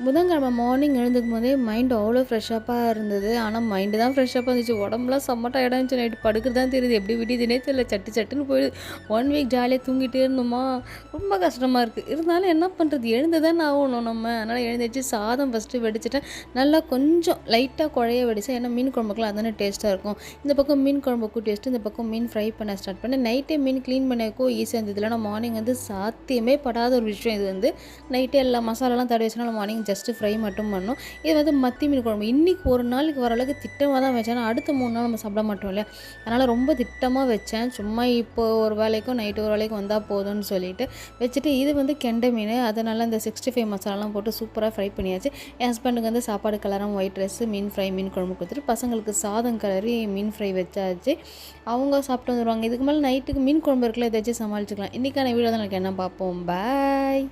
புதன்கிழமை morning எழுந்துக்கும்போதே mind அவ்வளோ ஃப்ரெஷ்ஷப்பாக இருந்தது. ஆனால் மைண்டு தான் ஃப்ரெஷ்ஷப்பாக இருந்துச்சு. உடம்புலாம் செம்ம டயர்டாக இருந்துச்சு. நைட்டு படுக்கிறது தான் தெரியுது. எப்படி விடியுதுன்னே தெரியல. சட்டு சட்டுன்னு போயிடுது. 1 வீக் ஜாலியாக தூங்கிட்டே இருந்தோமா, ரொம்ப கஷ்டமாக இருக்குது. இருந்தாலும் என்ன பண்ணுறது, எழுந்து தானே ஆகணும் நம்ம. அதனால் எழுந்திரிச்சு சாதம் ஃபஸ்ட்டு வடிச்சிட்டேன். நல்லா கொஞ்சம் லைட்டாக குழைய வடித்தேன். ஏன்னா மீன் குழம்புக்குலாம் அதுதானே டேஸ்ட்டாக இருக்கும். இந்த பக்கம் மீன் குழம்பு கூட்டி வச்சுட்டு இந்த பக்கம் மீன் ஃப்ரை பண்ண ஸ்டார்ட் பண்ணேன். நைட்டே மீன் க்ளீன் பண்ணக்கோ ஈஸியாக இருந்தது. இல்லைனா மார்னிங் வந்து சாத்தியமே படாத ஒரு விஷயம் இது வந்து. நைட்டே எல்லா மசாலாலாம் தடவி வச்சனால மார்னிங் ஜஸ்ட்டு ஃப்ரை மட்டும் பண்ணோம். இது வந்து மத்தி மீன் குழம்பு. இன்றைக்கி ஒரு நாளைக்கு வர அளவுக்கு திட்டமாக தான் வச்சேன். ஆனால் அடுத்த 3 நாள் நம்ம சாப்பிட மாட்டோம் இல்லையா? அதனால் ரொம்ப திட்டமாக வச்சேன். சும்மா இப்போ ஒரு வேளைக்கும் நைட்டு ஒரு வேளைக்கும் வந்தால் போதும்னு சொல்லிட்டு வச்சுட்டு, இது வந்து கெண்டை மீன். அதனால் இந்த 65 மசாலாலாம் போட்டு சூப்பராக ஃப்ரை பண்ணியாச்சு. என் ஹஸ்பண்டுக்கு வந்து சாப்பாடு கலராக ஒயிட் ரைஸு, மீன் ஃப்ரை, மீன் குழம்பு கொடுத்துட்டு பசங்களுக்கு சாதம் கலரி மீன் ஃப்ரை வச்சாச்சு. அவங்க சாப்பிட்டு வந்துடுவாங்க. இதுக்கு மேலே நைட்டுக்கு மீன் குழம்பு இருக்குல்ல, ஏதாச்சும் சமாளிச்சுக்கலாம். இன்றைக்கான வீடியோ தான் எனக்கு என்ன பார்ப்போம். பாய்.